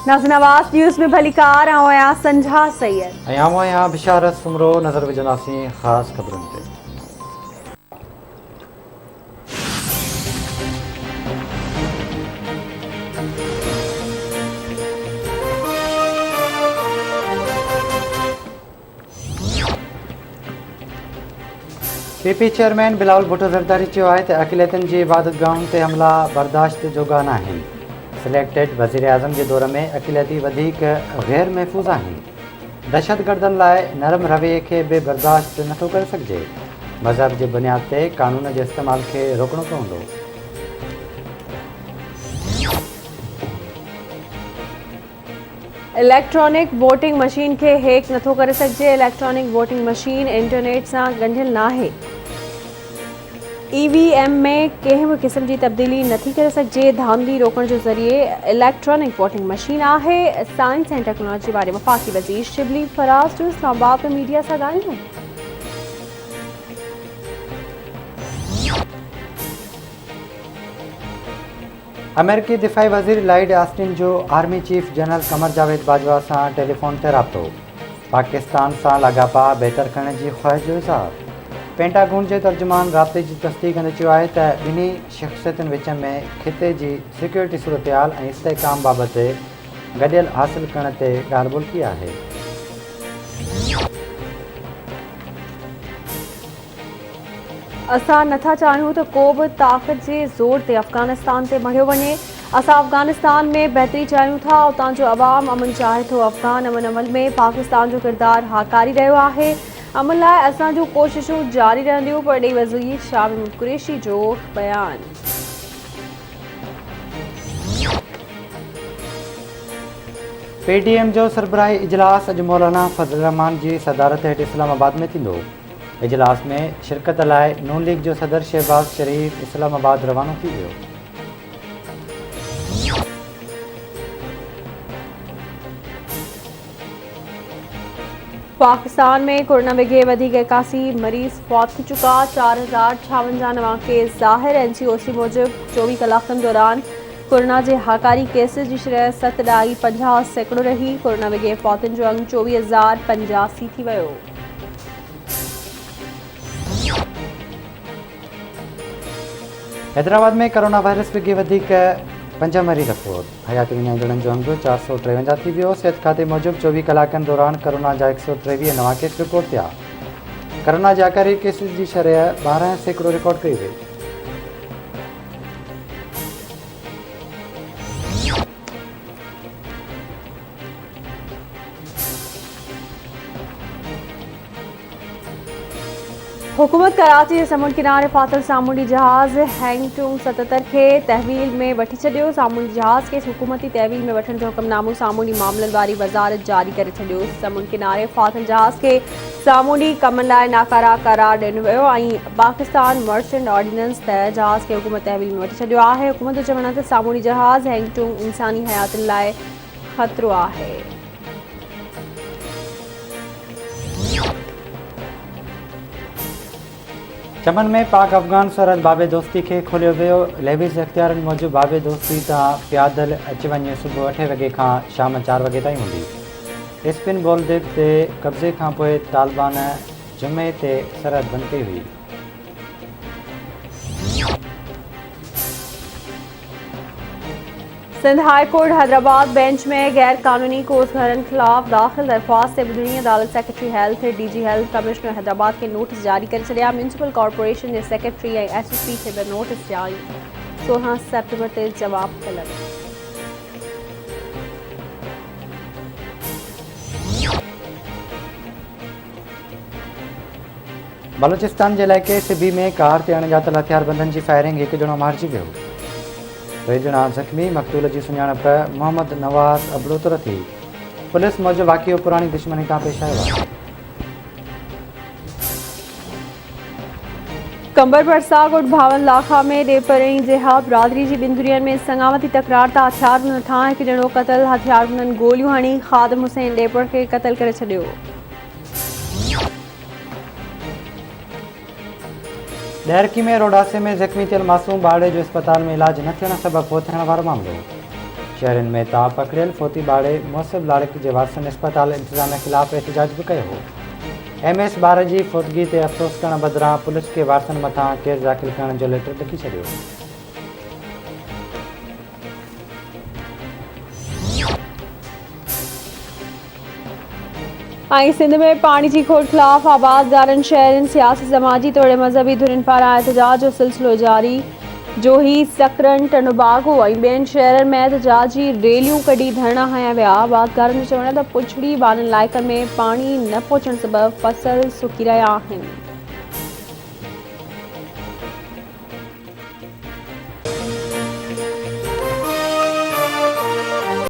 नाज़रीन आवाज़ न्यूज़ में भलीकार आया संझा सैयद यहाँ बिशारत सुमरो नज़र विझंदासीं ख़ासि ख़बरुनि ते। पीपी चेयरमैन बिलावल भुट्टो ज़रदारी चयो आहे त अक़लियतुनि जी इबादतगाहुनि ते हमला बर्दाश्त जोगा न आहिनि। सिलेक्टेड वज़ीर आज़म जे दौर में अक़लियती वधीक ग़ैर महफ़ूज़ आहिनि। दहशतगर्दनि लाइ नरम रवैये खे बि बर्दाश्त नथो करे सघिजे। मज़हब जे बुनियाद ते क़ानून जे इस्तेमाल खे रोकणो पवंदो। इलेक्ट्रॉनिक वोटिंग मशीन खे हैक नथो करे सघिजे। इलेक्ट्रॉनिक वोटिंग मशीन इंटरनेट सां ॻंढियल नाहे। EVM में कंहिं बि क़िस्म जी तब्दीली नथी करे सघिजे। धांधली रोकण जो ज़रिए इलेक्ट्रॉनिक वोटिंग मशीन आहे। साइंस ऐं टेक्नोलॉजी वारे वफ़ाक़ी वज़ीर शिबली फराज़ जो इस्लामाबाद में मीडिया सां ॻाल्हियूं। अमेरिकी दिफ़ाई वज़ीर लॉयड ऑस्टिन जो army chief general Qamar Javed Bajwa सां टेलीफोन ते राब्तो। पाकिस्तान सां लाॻापा बहितर करण जी ख़्वाहिश जो इज़हार। पेंटागन जे तर्जुमान राब्ते जी तस्दीक़ कंदे चयो आहे त ॿिन्ही शख़्सियतुनि विच में ख़िते जी सिक्योरिटी सूरतहाल ऐं इस्तेहकाम बाबति गॾियल हासिल करण ते ॻाल्हि ॿोल की आहे। असां नथा चाहियूं त को बि ताक़त जे ज़ोर ते अफ़गानिस्तान ते मढ़ियो वञे। असां अफ़गानिस्तान में बहितरी चाहियूं था। उतां जो अवाम अमन चाहे थो। अफ़गान अमन अमल में पाकिस्तान जो किरदारु हाकारी रहियो आहे। अमन लाइ असां जूं कोशिशूं जारी रहंदियूं। वॾे वज़ीर शाह कुरैशी जो बयान। PDM जो सरबराही इजलास अॼु मौलाना फज़ल रहमान जी सदारत हेठि इस्लामाबाद में थींदो। इजलास में शिरकत लाइ नून लीग जो सदर शहबाज शरीफ इस्लामाबाद रवानो थी वियो। पाकिस्तान में कोरोना विघे वधीक 81 मरीज़ फौत थी चुका। 4056 नवां केस ज़ाहिर। NCOC मूजिब 24 कलाकनि दौरान कोरोना जे हाकारी केसिस जी शरह 7.50% रही। कोरोना विघे फौतुनि जो अंग 24,085 थी वियो। हैदराबाद में कोरोना वायरस विघे वधीक 5 मरीज़ फौत। हयाती विञाईंदड़नि जो अंग 453 थी वियो। सिहत खाते मूजिब 24 कलाकनि दौरान कोरोना जा 123 नवां केस रिपोर्ट थिया। कोरोना जे हाकारी केसिस जी शरह 12% रिकॉर्ड कई वई। हुकूमत कराची जे समुंड किनारे फाथल सामूंडी जहाज़ हैंगटूंग 77 खे तहवील में वठी छॾियो। सामूंडी जहाज़ खे हुकूमती तहवील में वठण जो हुक्मनामो सामूंडी मामलनि वारी वज़ारत जारी करे छॾियो। समुंड किनारे फाथल जहाज़ खे सामूंडी कमनि लाइ नाकारा करार ॾिनो वियो ऐं पाकिस्तान मर्चेंट ऑर्डिनेंस तहत जहाज़ खे हुकूमत तहवील में वठी छॾियो आहे। हुकूमत जो चवणु आहे त सामूंडी जहाज़ हैंगटूंग इंसानी हयातुनि लाइ ख़तरो आहे। चमन में पाक अफ़गान सरहद बाबे दोस्ती खे खोलियो वियो। लेविस इख़्तियारनि मूजिब बाबे दोस्ती तां पैदल अच वञ सुबुह 8 वॻे खां शाम 4 वॻे ताईं हूंदी। स्पिन बोलदेव ते कब्ज़े खां पोइ तालिबान जुमे ते सरहद बंदि कई हुई। Sindh high court Hyderabad bench में गैर कानूनी कोर्स घरनि खिलाफ दाख़िल दरख्वास्त से ॿुधणी। अदालत secretary health DG health commissioner Hyderabad के नोटिस जारी करे छॾिया। म्यूनिसिपल कॉर्पोरेशन जे सेक्रेटरी ऐं SSP खे बि नोटिस जारी। 16 सेप्टेम्बर ते जवाब तलब। बलूचिस्तान जे इलाइक़े सिबी में कार ते अणॼातल हथियारबंदनि जी फायरिंग। हिकु ॼणो मारिजी वियो। 2 ॼणा ज़ख़्मी। मक़तूल जी सुञाणप मोहम्मद नवाज़ अबड़ोतर थी। पुलिस मूजिब वाक़ियो पुराणी दुश्मनी तां पेश आयो आहे। कंबर भरसा गुट भावन लाखा में ॾेपरई जिहा बिरादरी जी बिंदुरियन में संगावती तकरार तां हथियारबंद था। हिकु ॼणो क़तल। हथियारबंदनि गोलियूं हणी ख़ादिम हुसैन ॾेपर खे क़तल करे छॾियो। ॾैरकी में रोडासे में ज़ख़्मी थियल मासूम ॿारड़े जो अस्पताल में इलाज न थियण सबबि फोत थियण वारो मामिलो। शहरनि में ताव पकड़ियल फोती बाड़े मुहसिब लाड़क जे वारसनि अस्पताल इंतज़ामिया ख़िलाफ़ एहतजाज बि कयो हो। MS ॿार जी फोतगी ते अफ़सोस करण बदिरां पुलिस खे वारसनि मथां केस दाख़िल करण जो लेटर लिखी छॾियो। सिंध में पानी की खोट खिलाफ आबादगारनि शहरनि सियासी समाजी तोड़े मज़हबी धुरियुनि पारां एहतजाज जो सिलसिलो जारी। जोही सकरन टनुबागो ॿियनि शहरनि में एहतजाजी रैलियूं कढी धरना हया विया। आबादगारनि जो चवणु आहे त पुछड़ी वारनि इलाइक़नि में पानी न पहुचण सबबि फसल सुकी रहिया आहिनि।